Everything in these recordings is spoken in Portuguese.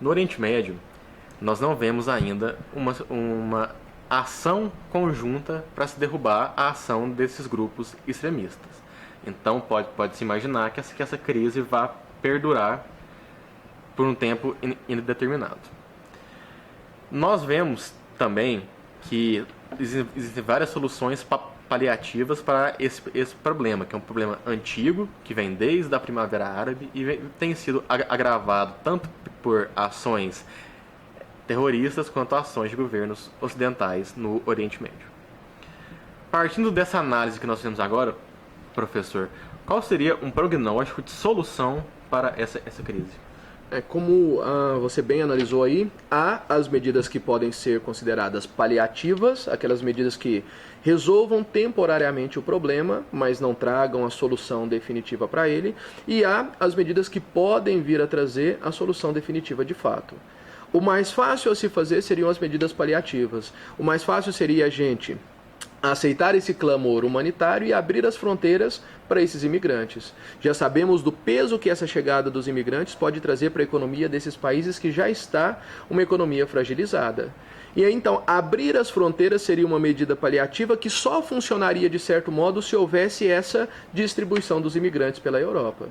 No Oriente Médio, nós não vemos ainda uma ação conjunta para se derrubar a ação desses grupos extremistas. Então pode-se imaginar que essa crise vai perdurar por um tempo indeterminado. Nós vemos também que existem várias soluções paliativas para esse problema, que é um problema antigo, que vem desde a Primavera Árabe e tem sido agravado tanto por ações terroristas quanto ações de governos ocidentais no Oriente Médio. Partindo dessa análise que nós temos agora, professor, qual seria um prognóstico de solução para essa crise? Como você bem analisou aí, há as medidas que podem ser consideradas paliativas, aquelas medidas que resolvam temporariamente o problema, mas não tragam a solução definitiva para ele, e há as medidas que podem vir a trazer a solução definitiva de fato. O mais fácil a se fazer seriam as medidas paliativas. O mais fácil seria a gente aceitar esse clamor humanitário e abrir as fronteiras para esses imigrantes. Já sabemos do peso que essa chegada dos imigrantes pode trazer para a economia desses países que já está uma economia fragilizada. E aí, então, abrir as fronteiras seria uma medida paliativa que só funcionaria de certo modo se houvesse essa distribuição dos imigrantes pela Europa.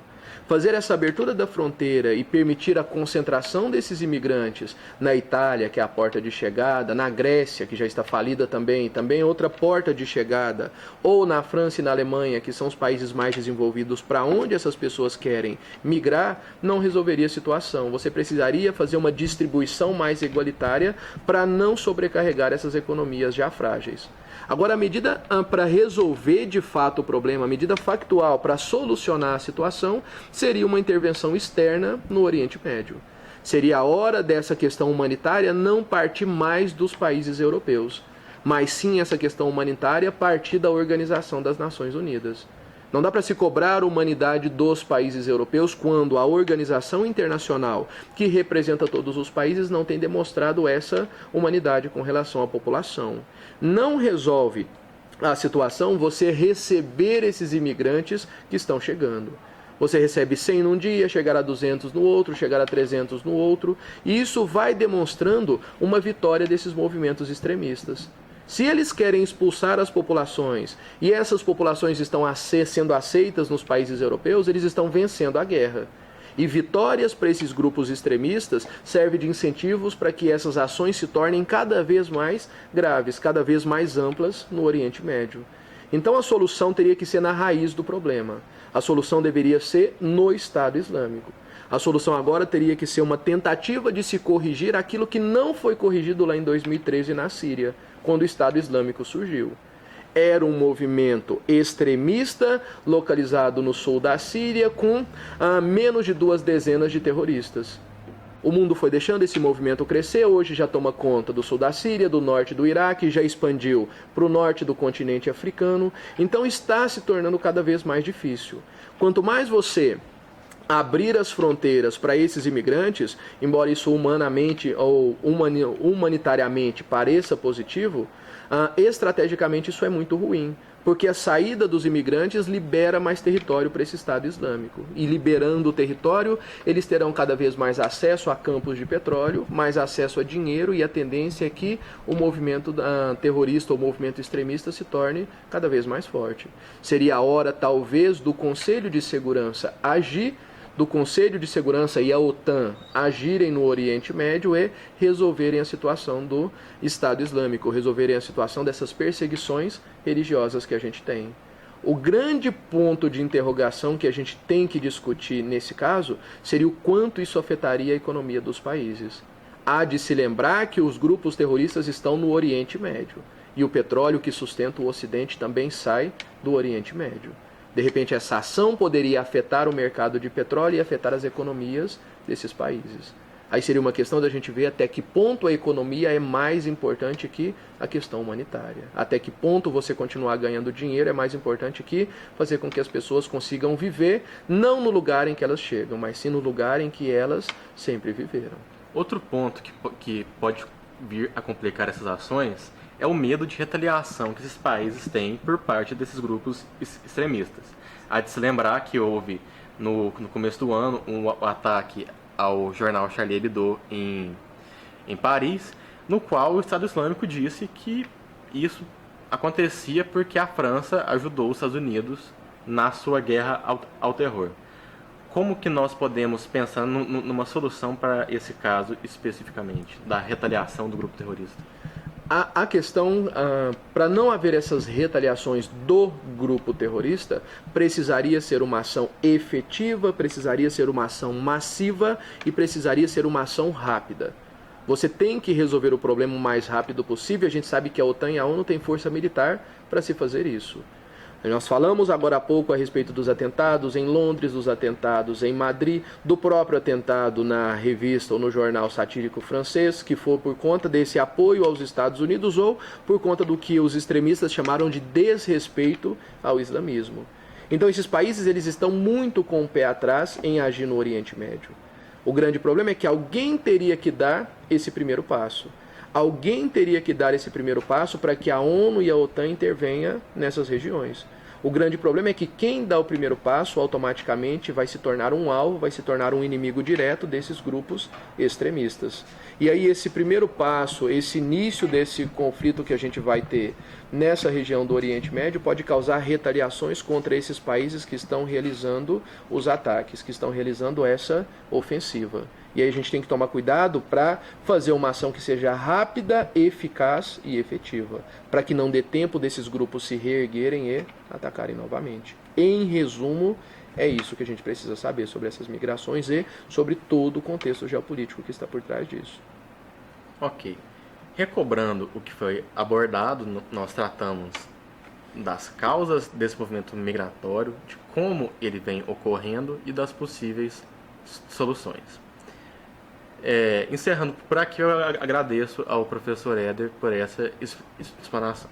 Fazer essa abertura da fronteira e permitir a concentração desses imigrantes na Itália, que é a porta de chegada, na Grécia, que já está falida também outra porta de chegada, ou na França e na Alemanha, que são os países mais desenvolvidos, para onde essas pessoas querem migrar, não resolveria a situação. Você precisaria fazer uma distribuição mais igualitária para não sobrecarregar essas economias já frágeis. Agora, a medida para resolver de fato o problema, a medida factual para solucionar a situação, seria uma intervenção externa no Oriente Médio. Seria a hora dessa questão humanitária não partir mais dos países europeus, mas sim essa questão humanitária partir da Organização das Nações Unidas. Não dá para se cobrar a humanidade dos países europeus quando a organização internacional, que representa todos os países, não tem demonstrado essa humanidade com relação à população. Não resolve a situação você receber esses imigrantes que estão chegando. Você recebe 100 num dia, chegar a 200 no outro, chegar a 300 no outro, e isso vai demonstrando uma vitória desses movimentos extremistas. Se eles querem expulsar as populações e essas populações estão sendo aceitas nos países europeus, eles estão vencendo a guerra. E vitórias para esses grupos extremistas servem de incentivos para que essas ações se tornem cada vez mais graves, cada vez mais amplas no Oriente Médio. Então a solução teria que ser na raiz do problema. A solução deveria ser no Estado Islâmico. A solução agora teria que ser uma tentativa de se corrigir aquilo que não foi corrigido lá em 2013 na Síria, quando o Estado Islâmico surgiu. Era um movimento extremista localizado no sul da Síria com menos de 2 dezenas de terroristas. O mundo foi deixando esse movimento crescer, hoje já toma conta do sul da Síria, do norte do Iraque, já expandiu para o norte do continente africano, então está se tornando cada vez mais difícil. Quanto mais você abrir as fronteiras para esses imigrantes, embora isso humanamente ou humanitariamente pareça positivo, estrategicamente isso é muito ruim, porque a saída dos imigrantes libera mais território para esse Estado Islâmico. E liberando o território, eles terão cada vez mais acesso a campos de petróleo, mais acesso a dinheiro, e a tendência é que o movimento terrorista ou movimento extremista se torne cada vez mais forte. Seria a hora, talvez, do Conselho de Segurança agir, do Conselho de Segurança e a OTAN agirem no Oriente Médio e resolverem a situação do Estado Islâmico, resolverem a situação dessas perseguições religiosas que a gente tem. O grande ponto de interrogação que a gente tem que discutir nesse caso seria o quanto isso afetaria a economia dos países. Há de se lembrar que os grupos terroristas estão no Oriente Médio e o petróleo que sustenta o Ocidente também sai do Oriente Médio. De repente, essa ação poderia afetar o mercado de petróleo e afetar as economias desses países. Aí seria uma questão da gente ver até que ponto a economia é mais importante que a questão humanitária. Até que ponto você continuar ganhando dinheiro é mais importante que fazer com que as pessoas consigam viver, não no lugar em que elas chegam, mas sim no lugar em que elas sempre viveram. Outro ponto que pode vir a complicar essas ações é o medo de retaliação que esses países têm por parte desses grupos extremistas. Há de se lembrar que houve, no começo do ano, um ataque ao jornal Charlie Hebdo em Paris, no qual o Estado Islâmico disse que isso acontecia porque a França ajudou os Estados Unidos na sua guerra ao terror. Como que nós podemos pensar numa solução para esse caso especificamente, da retaliação do grupo terrorista? A questão, para não haver essas retaliações do grupo terrorista, precisaria ser uma ação efetiva, precisaria ser uma ação massiva e precisaria ser uma ação rápida. Você tem que resolver o problema o mais rápido possível. A gente sabe que a OTAN e a ONU têm força militar para se fazer isso. Nós falamos agora há pouco a respeito dos atentados em Londres, dos atentados em Madrid, do próprio atentado na revista ou no jornal satírico francês, que foi por conta desse apoio aos Estados Unidos ou por conta do que os extremistas chamaram de desrespeito ao islamismo. Então esses países eles estão muito com o pé atrás em agir no Oriente Médio. O grande problema é que alguém teria que dar esse primeiro passo. Alguém teria que dar esse primeiro passo para que a ONU e a OTAN intervenham nessas regiões. O grande problema é que quem dá o primeiro passo automaticamente vai se tornar um alvo, vai se tornar um inimigo direto desses grupos extremistas. E aí esse primeiro passo, esse início desse conflito que a gente vai ter nessa região do Oriente Médio pode causar retaliações contra esses países que estão realizando os ataques, que estão realizando essa ofensiva. E aí a gente tem que tomar cuidado para fazer uma ação que seja rápida, eficaz e efetiva, para que não dê tempo desses grupos se reerguerem e atacarem novamente. Em resumo, é isso que a gente precisa saber sobre essas migrações e sobre todo o contexto geopolítico que está por trás disso. Ok. Recobrando o que foi abordado, nós tratamos das causas desse movimento migratório, de como ele vem ocorrendo e das possíveis soluções. Encerrando por aqui, eu agradeço ao professor Éder por essa explanação.